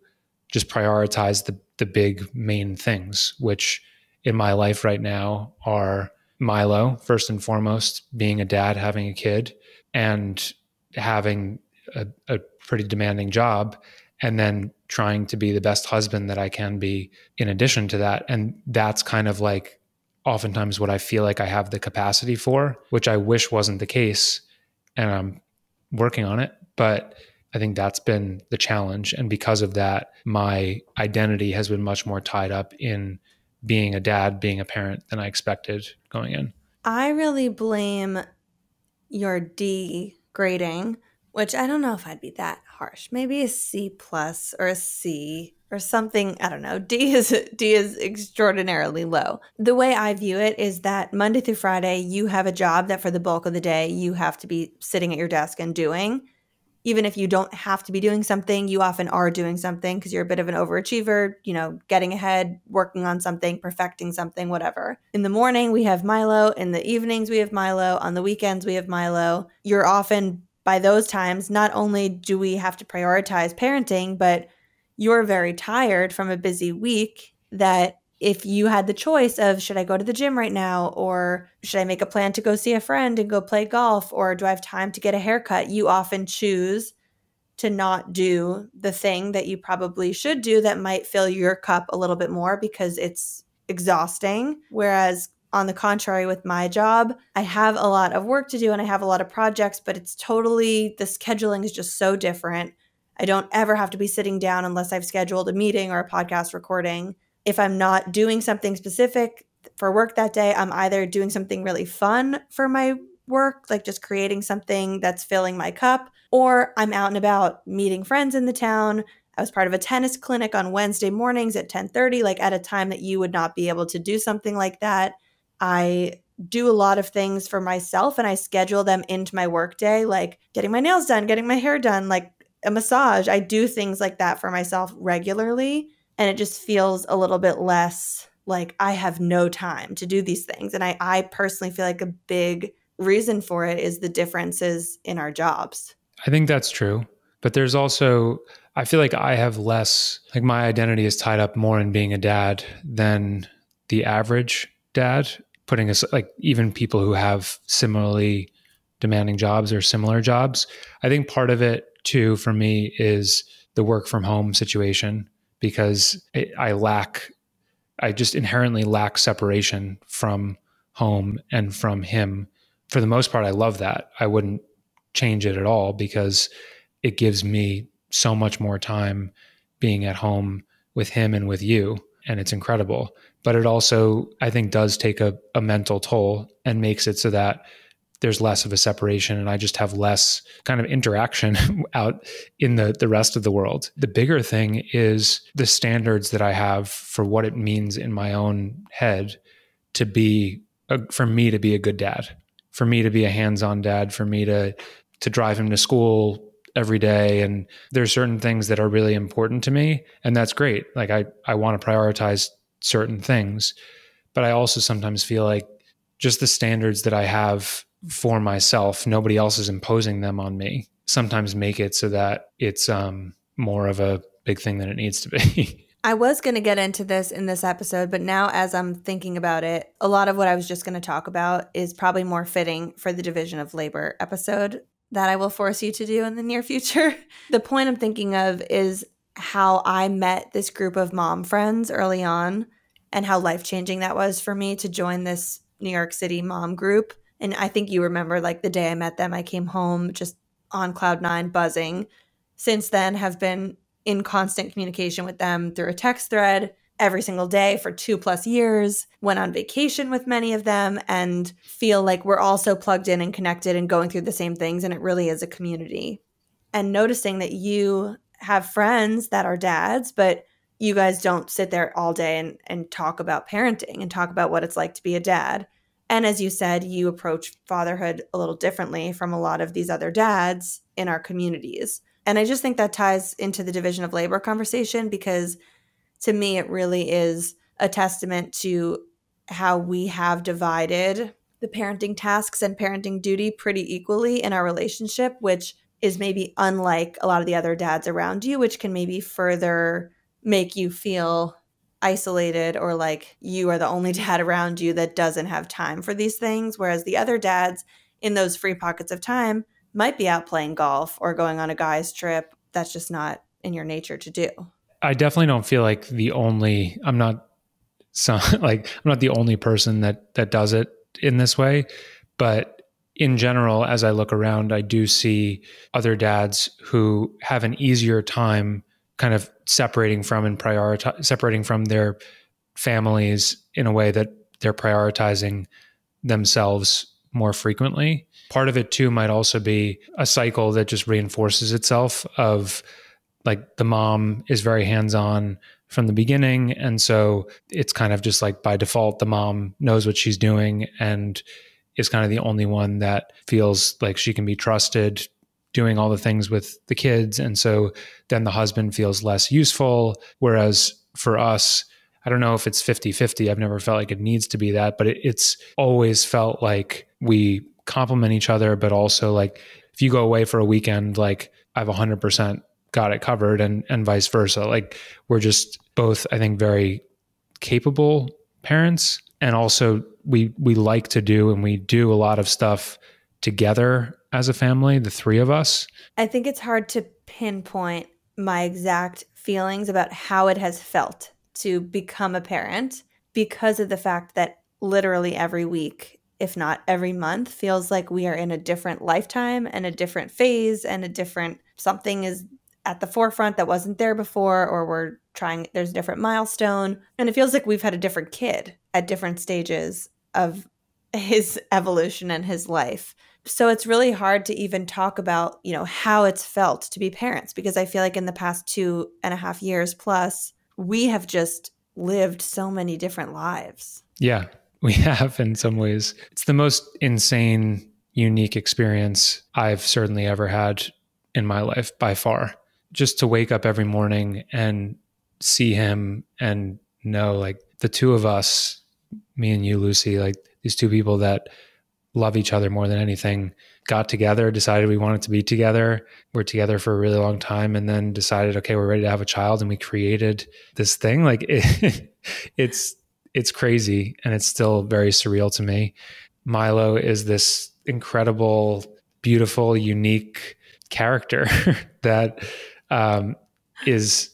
just prioritize the big main things, which in my life right now are Milo, first and foremost, being a dad, having a kid, and having a pretty demanding job, and then trying to be the best husband that I can be in addition to that. And that's kind of like oftentimes what I feel like I have the capacity for, which I wish wasn't the case. And I'm working on it, but I think that's been the challenge. And because of that, my identity has been much more tied up in being a dad, being a parent than I expected going in. I really blame your D grading, which I don't know if I'd be that harsh. Maybe a C plus or a C or something. I don't know. D is extraordinarily low. The way I view it is that Monday through Friday, you have a job that for the bulk of the day, you have to be sitting at your desk and doing. Even if you don't have to be doing something, you often are doing something because you're a bit of an overachiever, you know, getting ahead, working on something, perfecting something, whatever. In the morning, we have Milo. In the evenings, we have Milo. On the weekends, we have Milo. You're often, by those times, not only do we have to prioritize parenting, but you're very tired from a busy week that if you had the choice of, should I go to the gym right now, or should I make a plan to go see a friend and go play golf, or do I have time to get a haircut, you often choose to not do the thing that you probably should do that might fill your cup a little bit more because it's exhausting. Whereas on the contrary, with my job, I have a lot of work to do and I have a lot of projects, but it's totally, the scheduling is just so different. I don't ever have to be sitting down unless I've scheduled a meeting or a podcast recording. If I'm not doing something specific for work that day, I'm either doing something really fun for my work, like just creating something that's filling my cup, or I'm out and about meeting friends in the town. I was part of a tennis clinic on Wednesday mornings at 10:30, like at a time that you would not be able to do something like that. I do a lot of things for myself and I schedule them into my work day, like getting my nails done, getting my hair done, like a massage. I do things like that for myself regularly. And it just feels a little bit less like I have no time to do these things. And I personally feel like a big reason for it is the differences in our jobs. I think that's true. But there's also, I feel like I have less, like my identity is tied up more in being a dad than the average dad, putting us like even people who have similarly demanding jobs or similar jobs. I think part of it too, for me, is the work from home situation, because I just inherently lack separation from home and from him. For the most part, I love that. I wouldn't change it at all because it gives me so much more time being at home with him and with you. And it's incredible. But it also, I think, does take a mental toll and makes it so that there's less of a separation and I just have less kind of interaction out in the rest of the world. The bigger thing is the standards that I have for what it means in my own head to be, for me to be a good dad, for me to be a hands-on dad, for me to drive him to school every day. And there's certain things that are really important to me. And that's great. Like I want to prioritize certain things, but I also sometimes feel like just the standards that I have for myself, nobody else is imposing them on me. sometimes make it so that it's more of a big thing than it needs to be. I was going to get into this in this episode, but now as I'm thinking about it, a lot of what I was just going to talk about is probably more fitting for the division of labor episode that I will force you to do in the near future. The point I'm thinking of is how I met this group of mom friends early on and how life-changing that was for me to join this New York City mom group. And I think you remember, like, the day I met them, I came home just on cloud nine, buzzing. Since then, have been in constant communication with them through a text thread every single day for 2+ years, went on vacation with many of them, and feel like we're all so plugged in and connected and going through the same things. And it really is a community. And noticing that you have friends that are dads, but you guys don't sit there all day and talk about parenting and talk about what it's like to be a dad. And as you said, you approach fatherhood a little differently from a lot of these other dads in our communities. And I just think that ties into the division of labor conversation, because to me, it really is a testament to how we have divided the parenting tasks and parenting duty pretty equally in our relationship, which is maybe unlike a lot of the other dads around you, which can maybe further make you feel isolated or like you are the only dad around you that doesn't have time for these things. Whereas the other dads in those free pockets of time might be out playing golf or going on a guy's trip. That's just not in your nature to do. I definitely don't feel like I'm not the only person that does it in this way, but in general, as I look around, I do see other dads who have an easier time kind of separating from their families in a way that they're prioritizing themselves more frequently. Part of it too might also be a cycle that just reinforces itself of, like, the mom is very hands-on from the beginning. And so it's kind of just like by default, the mom knows what she's doing and is kind of the only one that feels like she can be trusted doing all the things with the kids. And so then the husband feels less useful. Whereas for us, I don't know if it's 50-50. I've never felt like it needs to be that, but it's always felt like we complement each other, but also, like, if you go away for a weekend, like, I've 100% got it covered, and vice versa. Like, we're just both, I think, very capable parents. And also we like to do, and we do a lot of stuff together as a family, the three of us. I think it's hard to pinpoint my exact feelings about how it has felt to become a parent, because of the fact that literally every week, if not every month, feels like we are in a different lifetime and a different phase and something is at the forefront that wasn't there before, or there's a different milestone. And it feels like we've had a different kid at different stages of his evolution and his life. So it's really hard to even talk about, how it's felt to be parents, because I feel like in the past 2.5 years plus, we have just lived so many different lives. Yeah, we have in some ways. It's the most insane, unique experience I've certainly ever had in my life by far. Just to wake up every morning and see him and know, like, the two of us, me and you, Lucie, like, these two people that love each other more than anything, got together, decided we wanted to be together. We're together for a really long time, and then decided, okay, we're ready to have a child, and we created this thing. Like, it's crazy, and it's still very surreal to me. Milo is this incredible, beautiful, unique character that is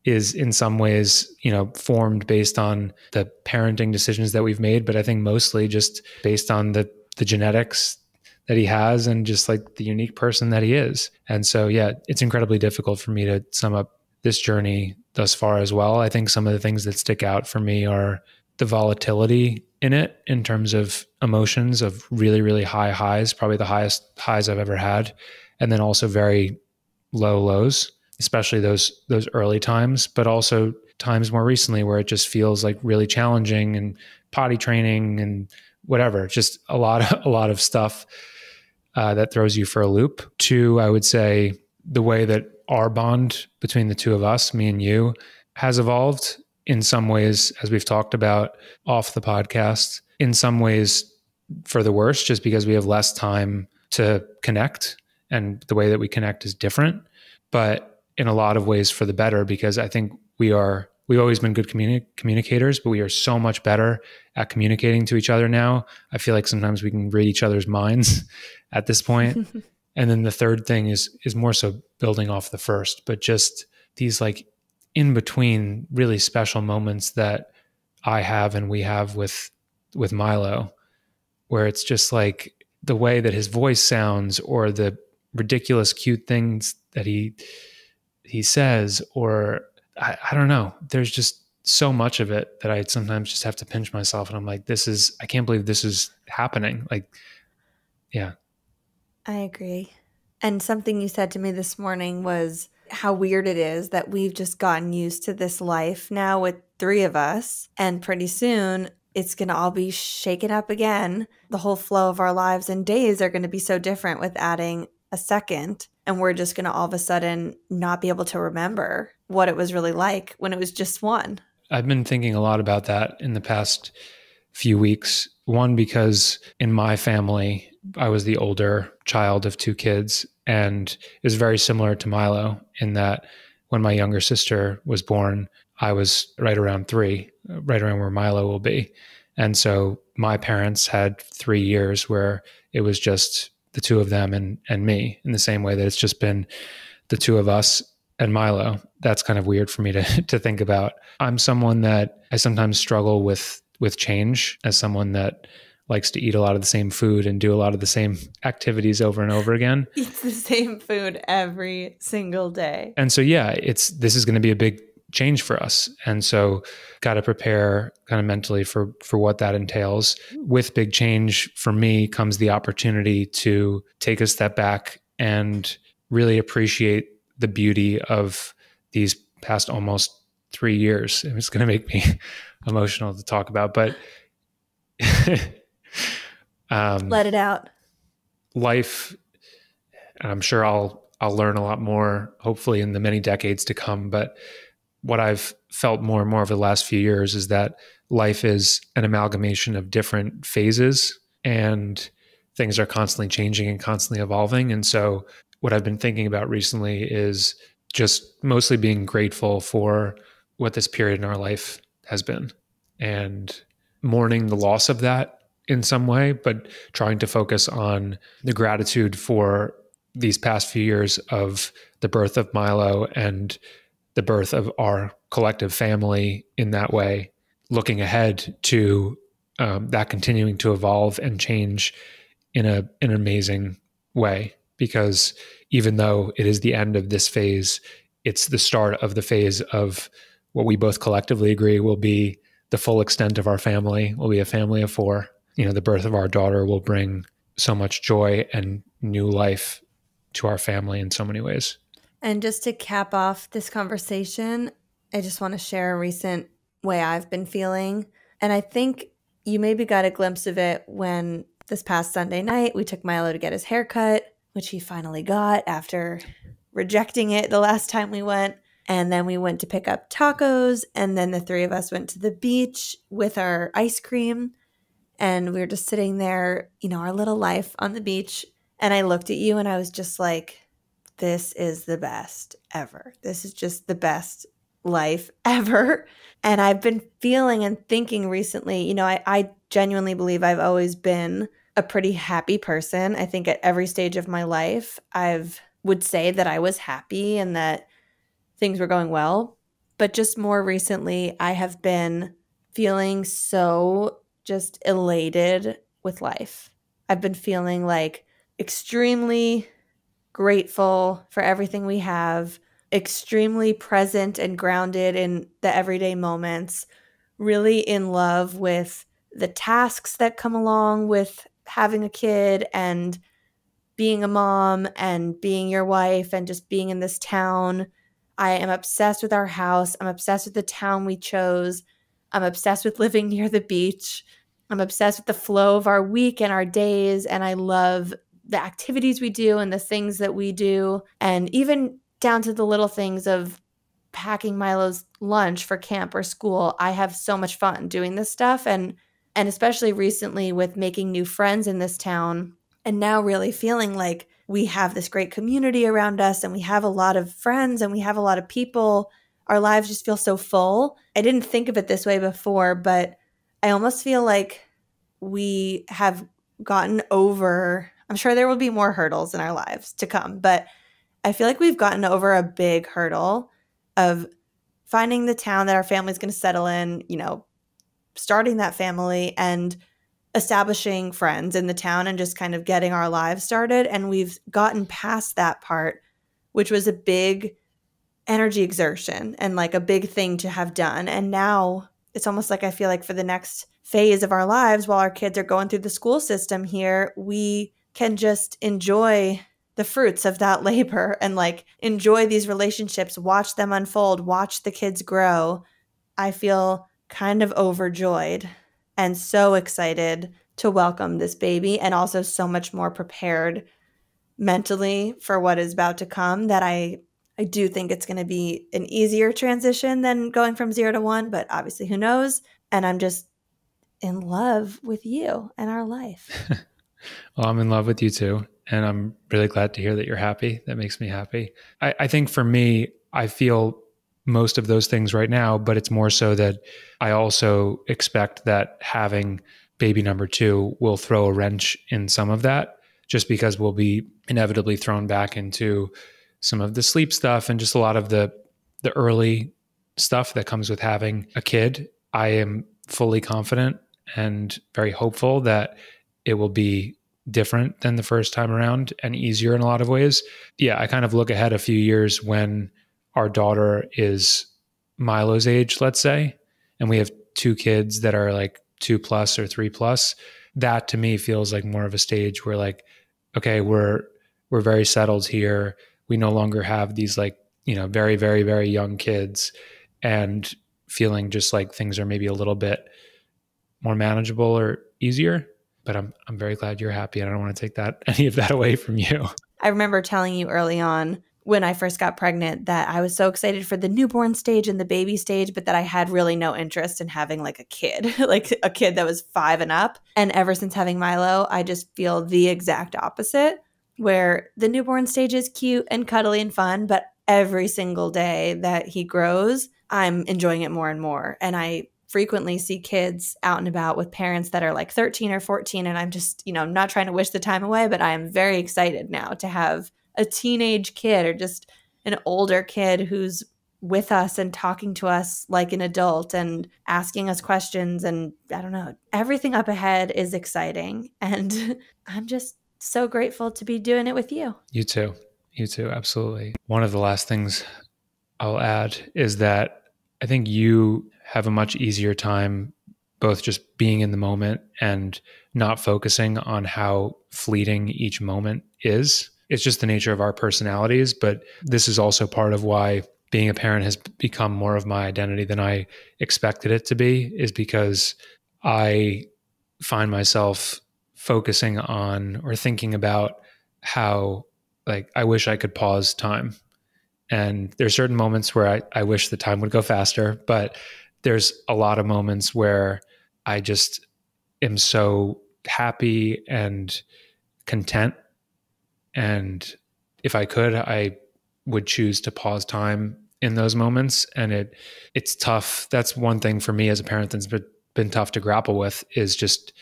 in some ways, formed based on the parenting decisions that we've made, but I think mostly just based on the genetics that he has and just, like, the unique person that he is. And so, yeah, it's incredibly difficult for me to sum up this journey thus far as well. I think some of the things that stick out for me are the volatility in it, in terms of emotions, of really, really high highs, probably the highest highs I've ever had, and then also very low lows, especially those early times, but also times more recently where it just feels like really challenging, and potty training and whatever, just a lot of stuff that throws you for a loop. Two, I would say the way that our bond between the two of us, me and you, has evolved in some ways, as we've talked about off the podcast, in some ways for the worse, just because we have less time to connect and the way that we connect is different, but in a lot of ways for the better, because I think we've always been good communicators, but we are so much better at communicating to each other now. I feel like sometimes we can read each other's minds at this point. And then the third thing is more so building off the first, but just these like in between really special moments that I have and we have with Milo, where it's just like the way that his voice sounds, or the ridiculous cute things that he says, or I don't know. There's just so much of it that I sometimes just have to pinch myself, and I'm like, I can't believe this is happening. Like, yeah. I agree. And something you said to me this morning was how weird it is that we've just gotten used to this life now with 3 of us. And pretty soon it's going to all be shaken up again. The whole flow of our lives and days are going to be so different with adding a second. And we're just going to all of a sudden not be able to remember what it was really like when it was just one. I've been thinking a lot about that in the past few weeks. One, because in my family, I was the older child of 2 kids, and it was very similar to Milo in that when my younger sister was born, I was right around 3, right around where Milo will be. And so my parents had 3 years where it was just the 2 of them and me, in the same way that it's just been the 2 of us and Milo. That's kind of weird for me to think about. I'm someone that I sometimes struggle with change, as someone that likes to eat a lot of the same food and do a lot of the same activities over and over again. Eats the same food every single day. And so, yeah, this is going to be a big change for us. And so got to prepare kind of mentally for what that entails. With big change, for me, comes the opportunity to take a step back and really appreciate the beauty of these past almost 3 years. It's going to make me emotional to talk about, but let it out. Life, I'm sure I'll learn a lot more, hopefully in the many decades to come. But what I've felt more and more over the last few years is that life is an amalgamation of different phases, and things are constantly changing and constantly evolving. And so what I've been thinking about recently is just mostly being grateful for what this period in our life has been, and mourning the loss of that in some way, but trying to focus on the gratitude for these past few years of the birth of Milo and the birth of our collective family in that way, looking ahead to that continuing to evolve and change in an amazing way. Because even though it is the end of this phase, it's the start of the phase of what we both collectively agree will be the full extent of our family. Will be a family of 4. The birth of our daughter will bring so much joy and new life to our family in so many ways. And just to cap off this conversation, I just want to share a recent way I've been feeling. And I think you maybe got a glimpse of it when this past Sunday night we took Milo to get his hair cut, which he finally got after rejecting it the last time we went. And then we went to pick up tacos, and then the 3 of us went to the beach with our ice cream. And we were just sitting there, our little life on the beach. And I looked at you and I was just like, this is the best ever. This is just the best life ever. And I've been feeling and thinking recently, I genuinely believe I've always been a pretty happy person. I think at every stage of my life, would say that I was happy and that things were going well. But just more recently, I have been feeling so just elated with life. I've been feeling like extremely grateful for everything we have, extremely present and grounded in the everyday moments, really in love with the tasks that come along with having a kid and being a mom and being your wife and just being in this town. I am obsessed with our house. I'm obsessed with the town we chose. I'm obsessed with living near the beach. I'm obsessed with the flow of our week and our days. And I love the activities we do and the things that we do. And even down to the little things of packing Milo's lunch for camp or school. I have so much fun doing this stuff. And especially recently with making new friends in this town. And now really feeling like we have this great community around us and we have a lot of friends and we have a lot of people. Our lives just feel so full. I didn't think of it this way before, but I almost feel like we have gotten over, I'm sure there will be more hurdles in our lives to come, but I feel like we've gotten over a big hurdle of finding the town that our family's going to settle in, starting that family and establishing friends in the town and just kind of getting our lives started. And we've gotten past that part, which was a big energy exertion and like a big thing to have done. And now it's almost like I feel like for the next phase of our lives, while our kids are going through the school system here, we can just enjoy the fruits of that labor and like enjoy these relationships, watch them unfold, watch the kids grow. I feel kind of overjoyed and so excited to welcome this baby, and also so much more prepared mentally for what is about to come, that I do think it's going to be an easier transition than going from 0 to 1, but obviously who knows? And I'm just in love with you and our life. Well, I'm in love with you too. And I'm really glad to hear that you're happy. That makes me happy. I think for me, I feel most of those things right now, but it's more so that I also expect that having baby number 2 will throw a wrench in some of that, just because we'll be inevitably thrown back into some of the sleep stuff and just a lot of the early stuff that comes with having a kid. I am fully confident and very hopeful that it will be different than the first time around and easier in a lot of ways. Yeah, I kind of look ahead a few years when our daughter is Milo's age, let's say, and we have 2 kids that are like 2+ or 3+. That to me feels like more of a stage where like, okay, we're very settled here. We no longer have these like, very, very, very young kids, and feeling just like things are maybe a little bit more manageable or easier. But I'm very glad you're happy, and I don't want to take any of that away from you. I remember telling you early on when I first got pregnant that I was so excited for the newborn stage and the baby stage, but that I had really no interest in having like a kid, like a kid that was 5 and up. And ever since having Milo, I just feel the exact opposite, where the newborn stage is cute and cuddly and fun, but every single day that he grows, I'm enjoying it more and more. And I frequently see kids out and about with parents that are like 13 or 14. And I'm just, not trying to wish the time away, but I am very excited now to have a teenage kid or just an older kid who's with us and talking to us like an adult and asking us questions. And I don't know, everything up ahead is exciting. And I'm just so grateful to be doing it with you. You too. Absolutely. One of the last things I'll add is that I think you have a much easier time both just being in the moment and not focusing on how fleeting each moment is. It's just the nature of our personalities, but this is also part of why being a parent has become more of my identity than I expected it to be, is because I find myself focusing on or thinking about how like I wish I could pause time. And there's certain moments where I wish the time would go faster, but there's a lot of moments where I just am so happy and content. And if I could, I would choose to pause time in those moments. And it's tough. That's one thing for me as a parent that's been tough to grapple with, is just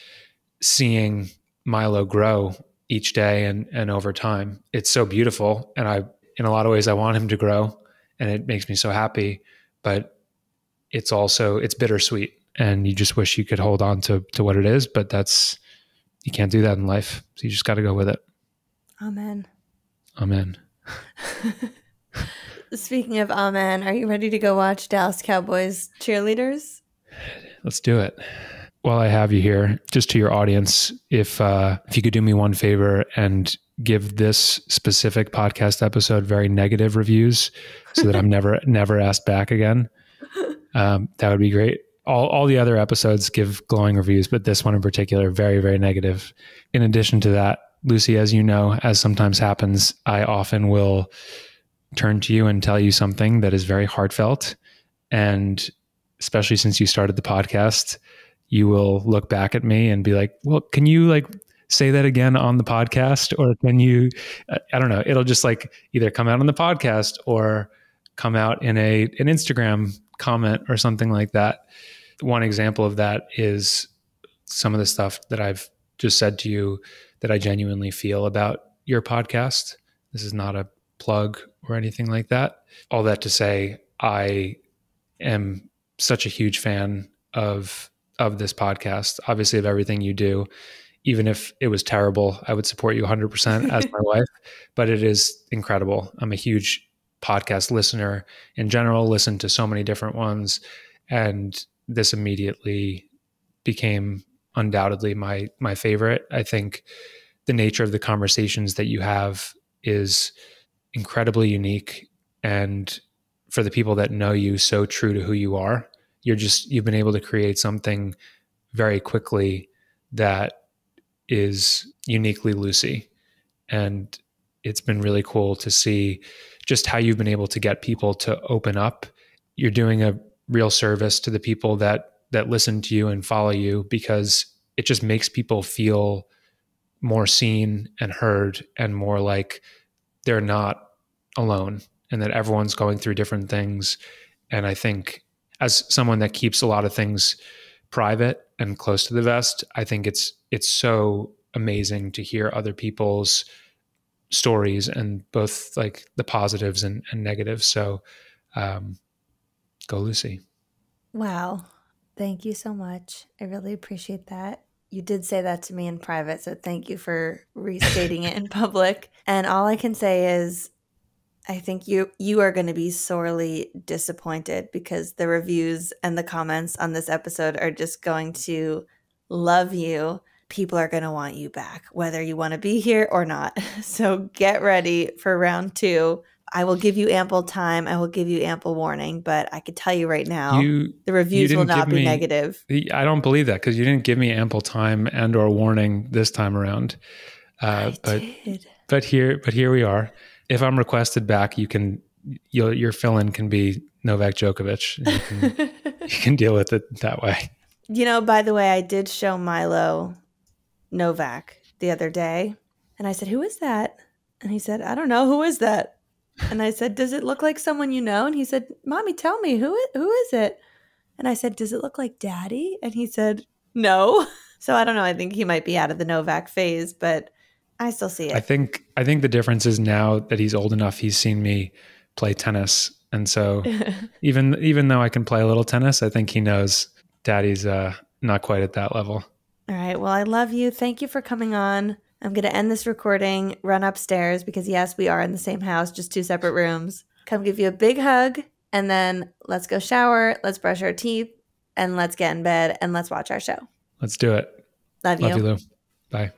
seeing Milo grow each day and over time. It's so beautiful. And in a lot of ways, I want him to grow, and it makes me so happy, but it's bittersweet, and you just wish you could hold on to what it is, but you can't do that in life. So you just got to go with it. Amen. Speaking of amen, are you ready to go watch Dallas Cowboys cheerleaders? Let's do it. While I have you here, just to your audience, if you could do me one favor and give this specific podcast episode very negative reviews so that I'm never asked back again, that would be great. All the other episodes give glowing reviews, but this one in particular, very, very negative. In addition to that, Lucie, as you know, as sometimes happens, I often will turn to you and tell you something that is very heartfelt. And especially since you started the podcast, you will look back at me and be like, well, can you say that again on the podcast? Or can you, I don't know, it'll just like either come out on the podcast or come out in an Instagram comment or something like that. One example of that is some of the stuff that I've just said to you that I genuinely feel about your podcast. This is not a plug or anything like that. All that to say, I am such a huge fan of this podcast, obviously of everything you do. Even if it was terrible, I would support you 100% as my wife, but it is incredible. I'm a huge podcast listener in general, listen to so many different ones. And this immediately became undoubtedly my favorite. I think the nature of the conversations that you have is incredibly unique. And for the people that know you, so true to who you are. You've been able to create something very quickly that is uniquely Lucie. And it's been really cool to see just how you've been able to get people to open up. You're doing a real service to the people that listen to you and follow you, because it just makes people feel more seen and heard and more like they're not alone and that everyone's going through different things. And I think as someone that keeps a lot of things private and close to the vest, I think it's so amazing to hear other people's stories and both like the positives and negatives. So go Lucie. Wow. Thank you so much. I really appreciate that. You did say that to me in private, so thank you for restating it in public. And all I can say is I think you are going to be sorely disappointed, because the reviews and the comments on this episode are just going to love you. People are going to want you back, whether you want to be here or not. So get ready for round 2. I will give you ample time. I will give you ample warning, but I can tell you right now, the reviews will not be negative. I don't believe that, because you didn't give me ample time and or warning this time around. But here we are. If I'm requested back, your fill-in can be Novak Djokovic. You can deal with it that way. By the way, I did show Milo Novak the other day, and I said, "Who is that?" And he said, "I don't know. Who is that?" And I said, "Does it look like someone you know?" And he said, "Mommy, tell me, who is it?" And I said, "Does it look like Daddy?" And he said, "No." So I don't know. I think he might be out of the Novak phase, but I still see it. I think the difference is now that he's old enough, he's seen me play tennis. And so even though I can play a little tennis, I think he knows Daddy's not quite at that level. All right. Well, I love you. Thank you for coming on. I'm going to end this recording, run upstairs, because yes, we are in the same house, just 2 separate rooms. Come give you a big hug, and then let's go shower, let's brush our teeth, and let's get in bed, and let's watch our show. Let's do it. Love you, Lou. Bye.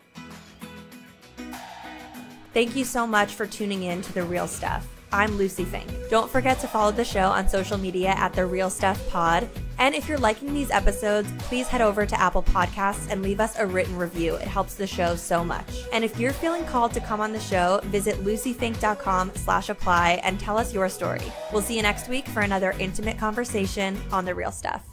Thank you so much for tuning in to The Real Stuff. I'm Lucie Fink. Don't forget to follow the show on social media at The Real Stuff Pod. And if you're liking these episodes, please head over to Apple Podcasts and leave us a written review. It helps the show so much. And if you're feeling called to come on the show, visit luciefink.com/apply and tell us your story. We'll see you next week for another intimate conversation on The Real Stuff.